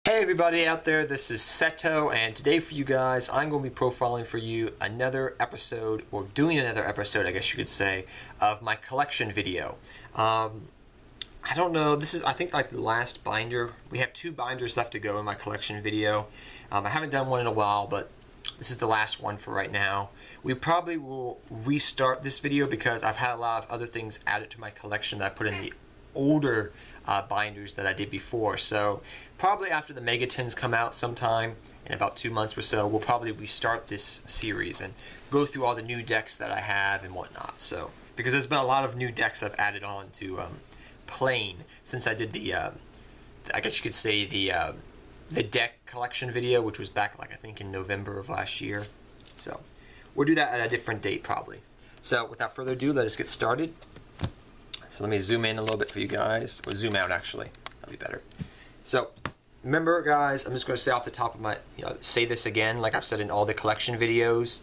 Hey everybody out there, this is Seto, and today for you guys, I'm going to be profiling for you another episode, or doing another episode, I guess you could say, of my collection video. I don't know, this is, I think, like the last binder. We have 2 binders left to go in my collection video. I haven't done one in a while, but this is the last one for right now. We probably will restart this video because I've had a lot of other things added to my collection that I put in the older binders that I did before. So probably after the Megatins come out sometime in about 2 months or so, we'll probably restart this series and go through all the new decks that I have and whatnot. So because there's been a lot of new decks I've added on to playing since I did the I guess you could say the deck collection video, which was back like I think in November of last year. So we'll do that at a different date probably. So without further ado, let us get started. So let me zoom in a little bit for you guys, or zoom out actually, that'll be better. So remember guys, I'm just going to say off the top of my, say this again like I've said in all the collection videos.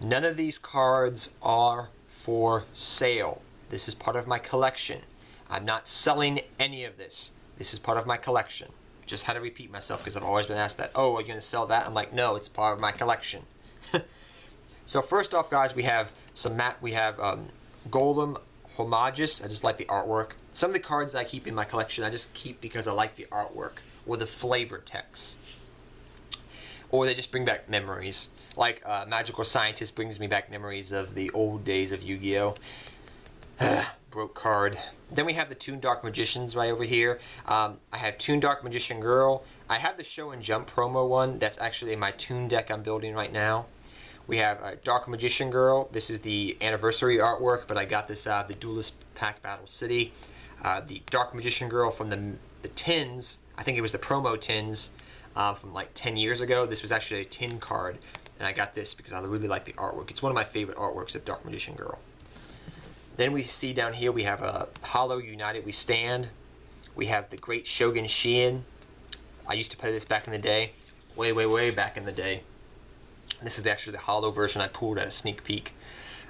None of these cards are for sale. This is part of my collection. I'm not selling any of this. This is part of my collection. Just had to repeat myself because I've always been asked that. Oh, are you going to sell that? I'm like, no, it's part of my collection. So first off, guys, we have some Golem Homagus. I just like the artwork. Some of the cards I keep in my collection I just keep because I like the artwork or the flavor text, or they just bring back memories. Like Magical Scientist brings me back memories of the old days of Yu-Gi-Oh. Broke card. Then we have the Toon Dark Magicians right over here. I have Toon Dark Magician Girl. I have the Show and Jump promo one. That's actually my Toon deck I'm building right now. We have Dark Magician Girl. This is the anniversary artwork, but I got this out of the Duelist Pack Battle City. The Dark Magician Girl from the tins, I think it was the promo tins from like 10 years ago. This was actually a tin card, and I got this because I really like the artwork. It's one of my favorite artworks of Dark Magician Girl. Then we see down here we have a Hollow United We Stand. We have the Great Shogun Shien. I used to play this back in the day, way back in the day. This is actually the hollow version I pulled at a sneak peek.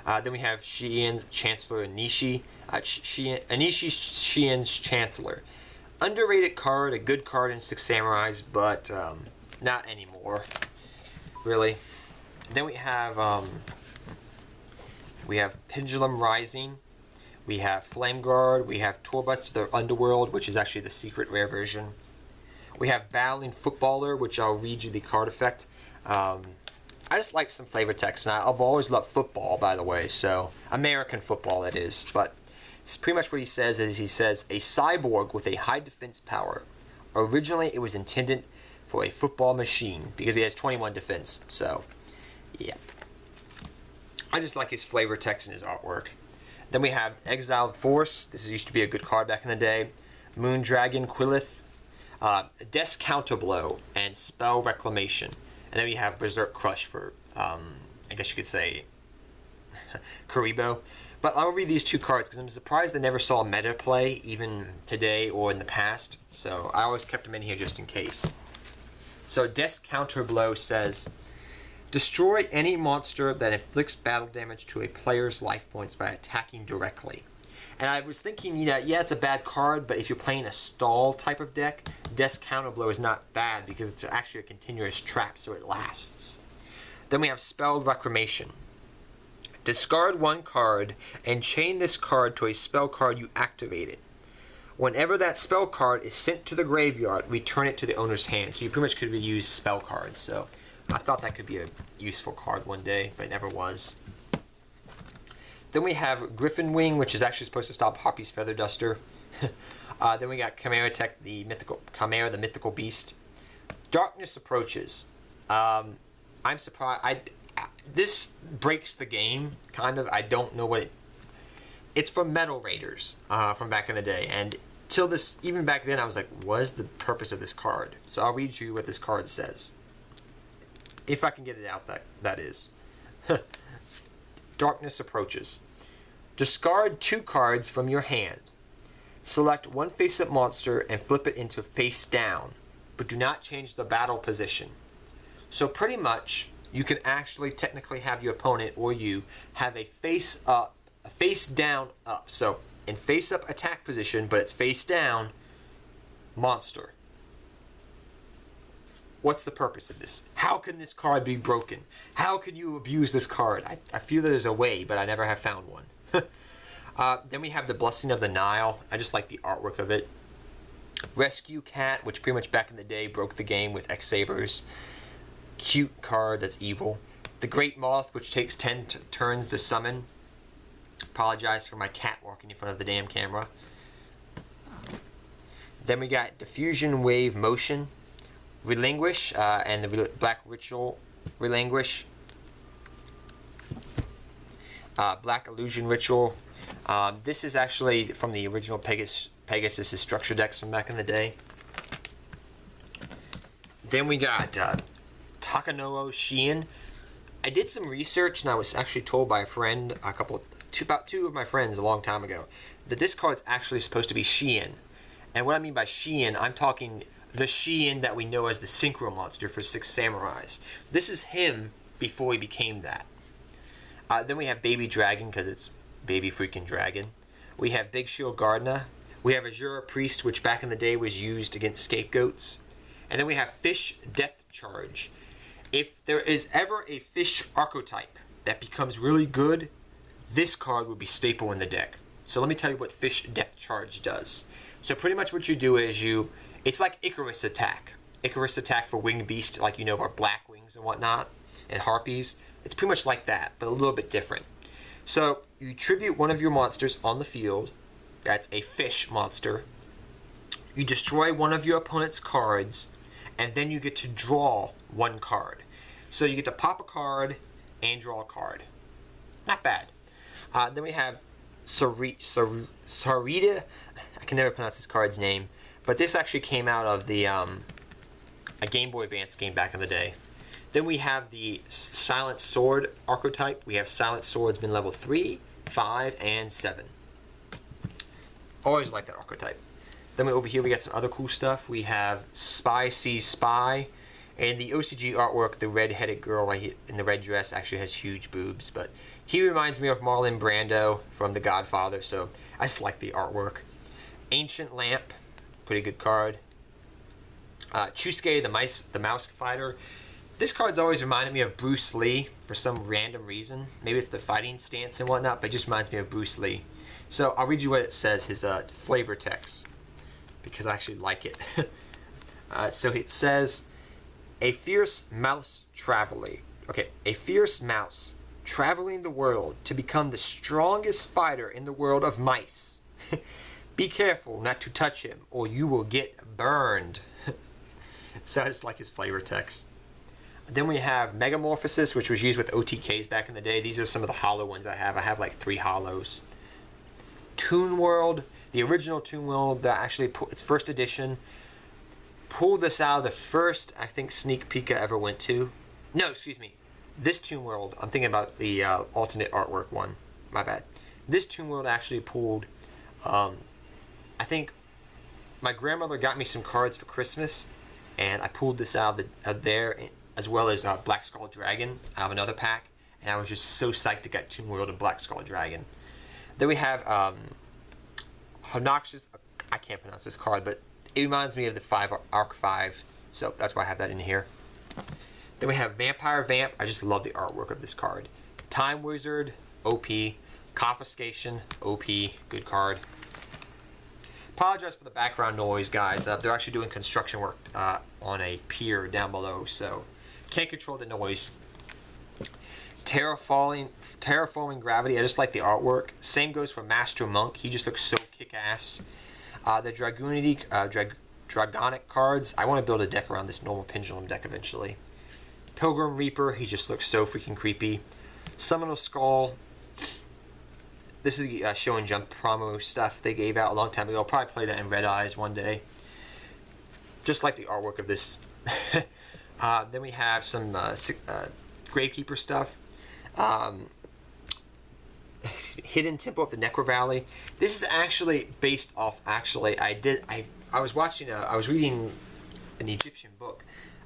Then we have Shien's Chancellor Anishi. Anishi Shien's Chancellor. Underrated card, a good card in Six Samurais, but not anymore, really. Then we have Pendulum Rising. We have Flame Guard. We have Torbut's the Underworld, which is actually the secret rare version. We have Battling Footballer, which I'll read you the card effect. I just like some flavor text, and I've always loved football, by the way, so American football it is, but it's pretty much what he says is he says, a cyborg with a high defense power. Originally it was intended for a football machine, because he has 21 defense, so yeah. I just like his flavor text and his artwork. Then we have Exiled Force. This used to be a good card back in the day. Moon Dragon Quillith, Desk Counterblow, and Spell Reclamation. And then we have Berserk Crush for, I guess you could say, Karibo. But I'll read these 2 cards because I'm surprised I never saw meta play, even today or in the past. So I always kept them in here just in case. So Desk Counterblow says, destroy any monster that inflicts battle damage to a player's life points by attacking directly. And I was thinking, yeah, it's a bad card, but if you're playing a stall type of deck, Desk Counterblow is not bad because it's actually a continuous trap, so it lasts. Then we have Spell Reclamation. Discard 1 card and chain this card to a spell card you activated. Whenever that spell card is sent to the graveyard, return it to the owner's hand. So you pretty much could reuse spell cards. So I thought that could be a useful card one day, but it never was. Then we have Griffin Wing, which is actually supposed to stop Harpy's Feather Duster. Then we got Chimera Tech, the mythical beast. Darkness Approaches. I'm surprised. This breaks the game, kind of. I don't know what it's from Metal Raiders from back in the day, and till this, even back then, I was like, what is the purpose of this card? So I'll read you what this card says, if I can get it out. That is. Darkness Approaches. Discard 2 cards from your hand. Select 1 face-up monster and flip it into face down, but do not change the battle position. So pretty much, you can actually technically have your opponent or you have a face down up. So in face-up attack position, but it's face down, monster. what's the purpose of this? How can this card be broken? How can you abuse this card? I feel there's a way, but I never have found one. Then we have the Blessing of the Nile. I just like the artwork of it. Rescue Cat, which pretty much back in the day broke the game with X-Sabers. Cute card that's evil. The Great Moth, which takes 10 turns to summon. Apologize for my cat walking in front of the damn camera. Then we got Diffusion Wave Motion, Relinquish, and the Black Ritual Relinquish. Black Illusion Ritual. This is actually from the original Pegasus' structure decks from back in the day. Then we got Takanoo Shien. I did some research and I was actually told by a friend, about two of my friends a long time ago, that this card's actually supposed to be Shien. And what I mean by Shien, I'm talking the Shien that we know as the Synchro Monster for Six Samurais. This is him before he became that. Then we have Baby Dragon, because it's Baby freaking Dragon. We have Big Shield Gardener. We have Azura Priest, which back in the day was used against scapegoats. And then we have Fish Death Charge. If there is ever a fish archetype that becomes really good, this card would be staple in the deck. So let me tell you what Fish Death Charge does. So pretty much what you do is it's like Icarus Attack. Icarus Attack for Winged Beast, like you know, our Black Wings and whatnot, and Harpies. It's pretty much like that, but a little bit different. So you tribute one of your monsters on the field. That's a fish monster. You destroy one of your opponent's cards, and then you get to draw one card. So you get to pop a card and draw a card. Not bad. Then we have Sarita. I can never pronounce this card's name, but this actually came out of the a Game Boy Advance game back in the day. Then we have the Silent Sword archetype. We have Silent Swordsman level 3, 5, and 7. Always like that archetype. Then over here we got some other cool stuff. We have Spy Sees Spy. And the OCG artwork, the red-headed girl in the red dress actually has huge boobs. But he reminds me of Marlon Brando from The Godfather, so I just like the artwork. Ancient Lamp, pretty good card. Chusuke, the mouse fighter. This card's always reminded me of Bruce Lee for some random reason. Maybe it's the fighting stance and whatnot, but it just reminds me of Bruce Lee. So I'll read you what it says, his flavor text, because I actually like it. So it says, a fierce mouse traveling the world to become the strongest fighter in the world of mice. Be careful not to touch him or you will get burned. So I just like his flavor text. Then we have Megamorphosis, which was used with OTKs back in the day. These are some of the hollow ones I have. I have like 3 hollows. Toon World, the original Toon World that actually its first edition. Pulled this out of the first, I think, sneak peek I ever went to. No, excuse me. This Toon World, I'm thinking about the alternate artwork one. My bad. This Toon World actually pulled, I think my grandmother got me some cards for Christmas, and I pulled this out of there, as well as Black Skull Dragon out of another pack, and I was just so psyched to get Toon World and Black Skull Dragon. Then we have Obnoxious, I can't pronounce this card, but it reminds me of the Arc 5, so that's why I have that in here. Then we have Vampire Vamp. I just love the artwork of this card. Time Wizard, OP. Confiscation, OP, good card. Apologize for the background noise, guys. They're actually doing construction work on a pier down below, so can't control the noise. Terraforming Gravity. I just like the artwork. Same goes for Master Monk. He just looks so kick-ass. The Dragonic cards. I want to build a deck around this normal Pendulum deck eventually. Pilgrim Reaper. He just looks so freaking creepy. Seminole Skull. This is the Show and Jump promo stuff they gave out a long time ago. I'll probably play that in Red Eyes one day. Just like the artwork of this. Then we have some Gravekeeper stuff. Hidden Temple of the Necro Valley. This is actually based off. Actually, I was reading an Egyptian book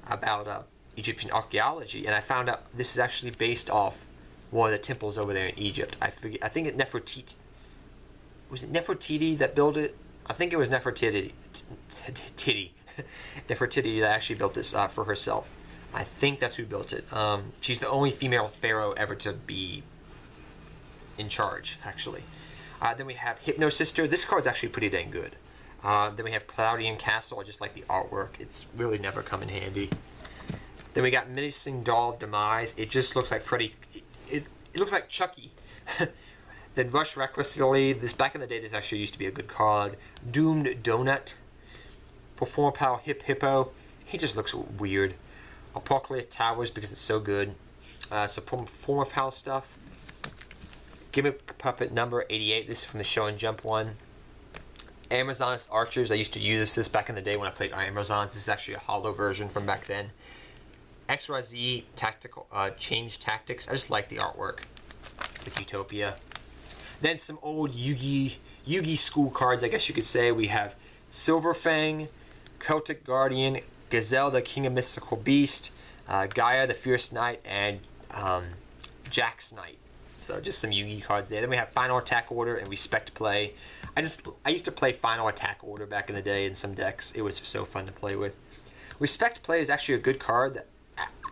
about Egyptian archaeology, and I found out this is actually based off one of the temples over there in Egypt. I think it Nefertiti. Was it Nefertiti that built it? I think it was Nefertiti. Nefertiti actually built this for herself. I think that's who built it. She's the only female pharaoh ever to be in charge, actually. Then we have Hypno Sister. This card's actually pretty dang good. Then we have Cloudian Castle. I just like the artwork. It's really never come in handy. Then we got Menacing Doll of Demise. It just looks like Freddy. It looks like Chucky. Then Rush Recklessly. This back in the day, this actually used to be a good card. Doomed Donut. Performapal Hip Hippo. He just looks weird. Apocalypse Towers because it's so good. Some Performapal stuff. Gimmick Puppet number 88. This is from the Show and Jump one. Amazonist Archers. I used to use this back in the day when I played Amazons. This is actually a hollow version from back then. XYZ Tactical Change Tactics. I just like the artwork with Utopia. Then some old Yugi school cards, I guess you could say. We have Silverfang, Celtic Guardian, Gazelle, the King of Mystical Beast, Gaia, the Fierce Knight, and Jack's Knight. So just some Yugi cards there. Then we have Final Attack Order and Respect Play. I used to play Final Attack Order back in the day in some decks. It was so fun to play with. Respect Play is actually a good card that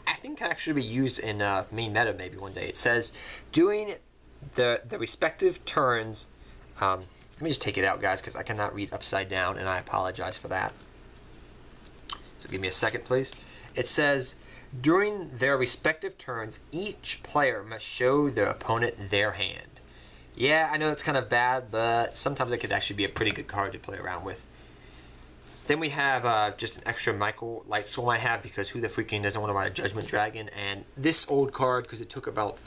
I think can actually be used in main meta maybe one day. It says, doing the respective turns... let me just take it out, guys, because I cannot read upside down, and I apologize for that. So give me a second, please. It says, during their respective turns, each player must show their opponent their hand. Yeah, I know it's kind of bad, but sometimes it could actually be a pretty good card to play around with. Then we have just an extra Michael Lightstorm I have, because who the freaking doesn't want to ride a Judgment Dragon? And this old card, because it took about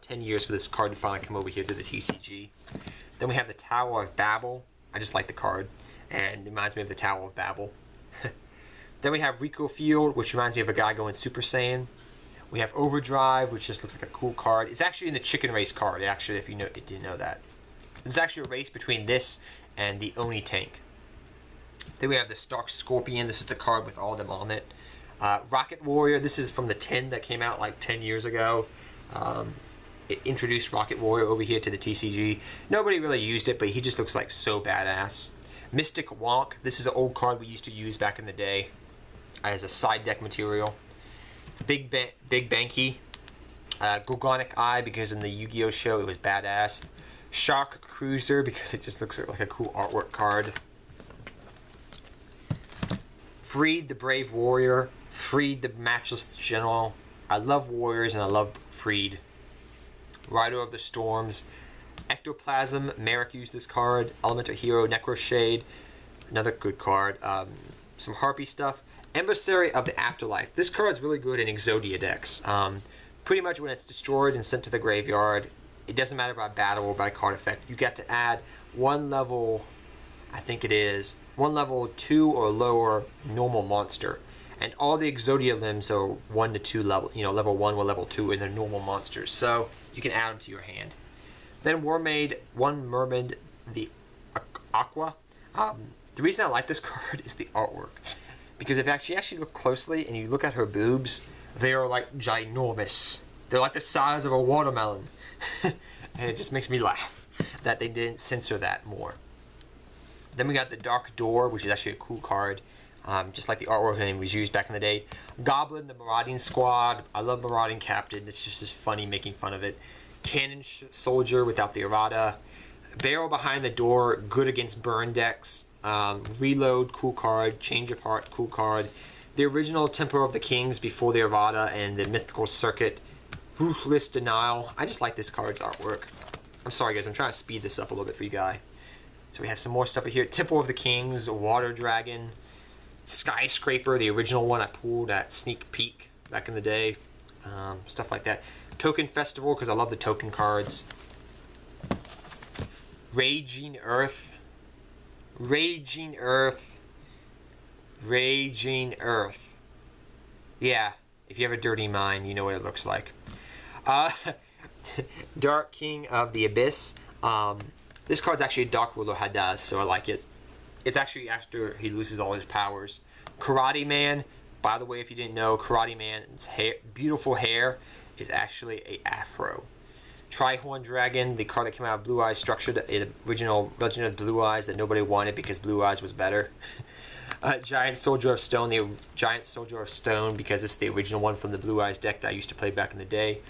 10 years for this card to finally come over here to the TCG. Then we have the Tower of Babel. I just like the card, and it reminds me of the Tower of Babel. Then we have Rico Field, which reminds me of a guy going Super Saiyan. We have Overdrive, which just looks like a cool card. It's actually in the Chicken Race card, actually, if you didn't know that. There's actually a race between this and the Oni Tank. Then we have the Stark Scorpion. This is the card with all of them on it. Rocket Warrior. This is from the tin that came out like 10 years ago. It introduced Rocket Warrior over here to the TCG. Nobody really used it, but he just looks like so badass. Mystic Wonk. This is an old card we used to use back in the day as a side deck material. Big Banky. Gorgonic Eye, because in the Yu-Gi-Oh show it was badass. Shark Cruiser, because it just looks like a cool artwork card. Freed the Brave Warrior. Freed the Matchless General. I love Warriors and I love Freed. Rider of the Storms. Ectoplasm. Merrick used this card. Elemental Hero. Necroshade. Another good card. Some Harpy stuff. Emissary of the Afterlife. This card's really good in Exodia decks. Pretty much when it's destroyed and sent to the graveyard, it doesn't matter about battle or by card effect. You get to add one level, I think it is, one level 2 or lower normal monster. And all the Exodia limbs are 1 to 2 level, level 1 or level 2 in their normal monsters. So you can add them to your hand. Then One Mermaid, the Aqua. The reason I like this card is the artwork. Because if you actually look closely and you look at her boobs, they are like ginormous. They're like the size of a watermelon. And it just makes me laugh that they didn't censor that more. Then we got the Dark Door, which is actually a cool card. Just like the artwork name was used back in the day. Goblin, the Marauding Squad. I love Marauding Captain. It's just funny making fun of it. Cannon Soldier without the errata. Barrel Behind the Door, good against burn decks. Reload, cool card. Change of Heart, cool card. The original Temple of the Kings before the errata and the Mythical Circuit. Ruthless Denial. I just like this card's artwork. I'm sorry guys, I'm trying to speed this up a little bit for you guys. So we have some more stuff here. Temple of the Kings, Water Dragon, Skyscraper, the original one I pulled at Sneak Peek back in the day. Stuff like that. Token Festival, because I love the token cards. Raging Earth. Raging Earth. Raging Earth. Yeah, if you have a dirty mind, you know what it looks like. Dark King of the Abyss. This card's actually a Dark Ruler Hadaz, so I like it. It's actually after he loses all his powers. Karate Man. By the way, if you didn't know, Karate Man's beautiful hair is actually a afro. Trihorn Dragon, the card that came out of Blue Eyes, structured the original Legend of Blue Eyes that nobody wanted because Blue Eyes was better. Giant Soldier of Stone, the Giant Soldier of Stone, because it's the original one from the Blue Eyes deck that I used to play back in the day.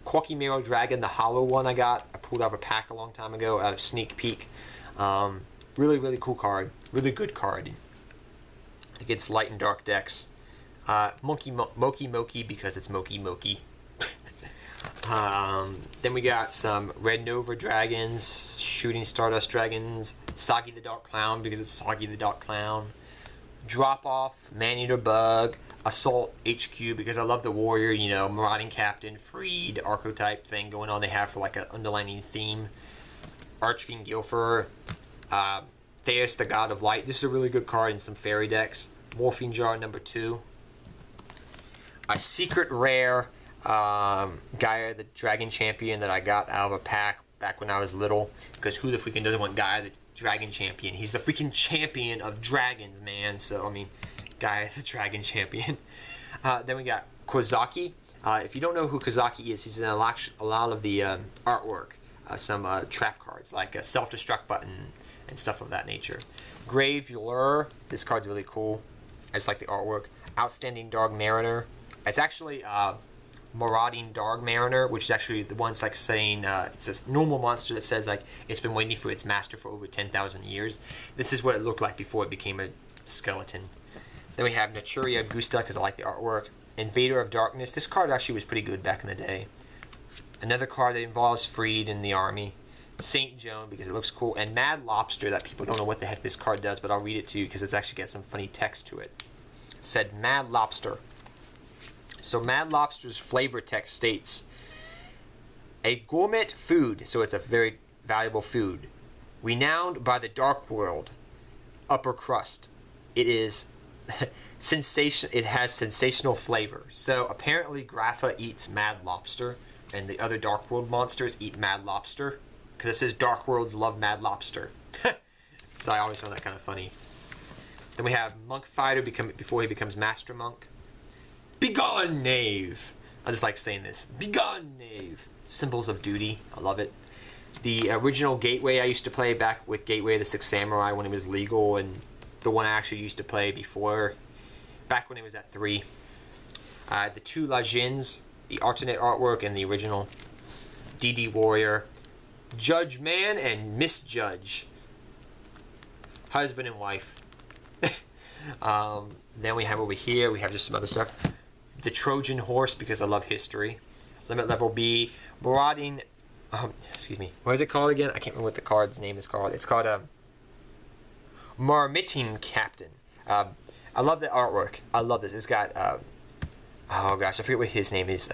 Corky Mero Dragon, the hollow one I pulled out of a pack a long time ago out of Sneak Peek. Really, really cool card. Really good card against light and dark decks. Moki Moki because it's Moki Moki. Then we got some Red Nova Dragons, Shooting Stardust Dragons, Soggy the Dark Clown because it's Soggy the Dark Clown, Drop Off, Maneater Bug, Assault HQ because I love the warrior, you know, Marauding Captain, Freed, archetype thing going on they have for like an underlining theme. Archfiend Gilfer, Theus the God of Light. This is a really good card in some fairy decks. Morphine Jar number 2. A secret rare Gaia the Dragon Champion that I got out of a pack back when I was little, because who the freaking doesn't want Gaia the Dragon Champion? He's the freaking champion of dragons, man. So I mean, Gaia the Dragon Champion. Then we got Kozaki. If you don't know who Kozaki is, he's in a lot of the artwork. Some trap cards like a self-destruct button and stuff of that nature. Grave Lure. This card's really cool. I just like the artwork. Outstanding Dark Mariner. It's actually Marauding Dark Mariner, which is actually the one's like saying it's a normal monster that says like it's been waiting for its master for over 10,000 years. This is what it looked like before it became a skeleton. Then we have Naturia Gusta because I like the artwork. Invader of Darkness. This card actually was pretty good back in the day. Another card that involves Freed in the army. Saint Joan because it looks cool. And Mad Lobster that people don't know what the heck this card does, but I'll read it to you because it's actually got some funny text to it. It said Mad Lobster. So Mad Lobster's flavor text states, a gourmet food, so it's a very valuable food, renowned by the dark world, upper crust. It is it has sensational flavor. So apparently Grapha eats Mad Lobster, and the other Dark World monsters eat Mad Lobster, because it says Dark Worlds love Mad Lobster. So I always found that kind of funny. Then we have Monk Fighter before he becomes Master Monk. Begone, knave! I just like saying this. Begone, knave! Symbols of duty. I love it. The original Gateway I used to play back with Gateway the Six Samurai when it was legal, and the one I actually used to play before, back when it was at 3. The 2 Lajins, the alternate artwork and the original. DD Warrior. Judge Man and Misjudge. Husband and wife. Then we have over here, we have just some other stuff. The Trojan Horse, because I love history. Limit Level B. Marauding, excuse me, what is it called again? I can't remember what the card's name is called. It's called Marmitting Captain. I love the artwork. I love this. It's got, oh gosh, I forget what his name is.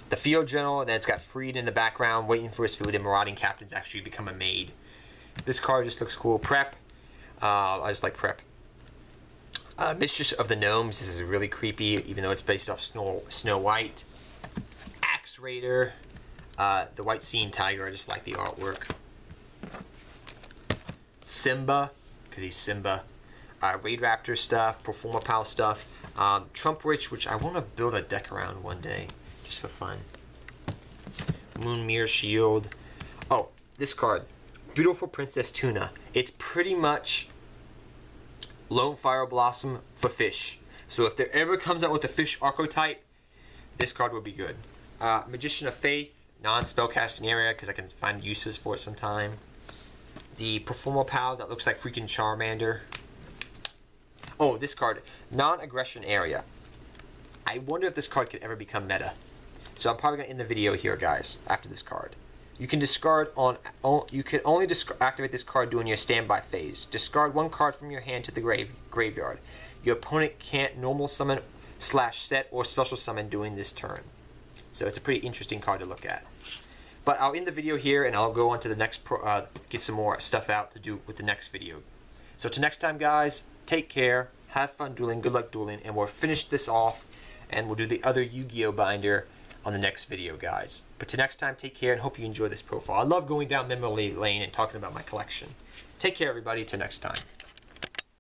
The Field General, and then it's got Freed in the background, waiting for his food, and Marauding Captain's actually become a maid. This card just looks cool. Prep. I just like Prep. Mistress of the Gnomes. This is really creepy, even though it's based off Snow White. Axe Raider. The White Sea Tiger. I just like the artwork. Simba, because he's Simba. Raid Raptor stuff. Performa Pal stuff. Trump Rich, which I want to build a deck around one day, just for fun. Moonmere Shield. Oh, this card. Beautiful Princess Tuna. It's pretty much Lone Fire Blossom for fish. So if there ever comes out with a fish archetype, this card would be good. Magician of Faith, non-spellcasting area, because I can find uses for it sometime. The Performa Pal that looks like freaking Charmander. Oh, this card, non-aggression area. I wonder if this card could ever become meta. So I'm probably going to end the video here, guys, after this card. You can discard you can only activate this card during your standby phase. Discard 1 card from your hand to the graveyard. Your opponent can't normal summon / set or special summon during this turn. So it's a pretty interesting card to look at. But I'll end the video here, and I'll go on to the next get some more stuff out to do with the next video. So till next time, guys, take care, have fun dueling, good luck dueling, and we'll finish this off, and we'll do the other Yu-Gi-Oh binder on the next video, guys. But till next time, take care and hope you enjoy this profile. I love going down memory lane and talking about my collection. Take care, everybody. Till next time.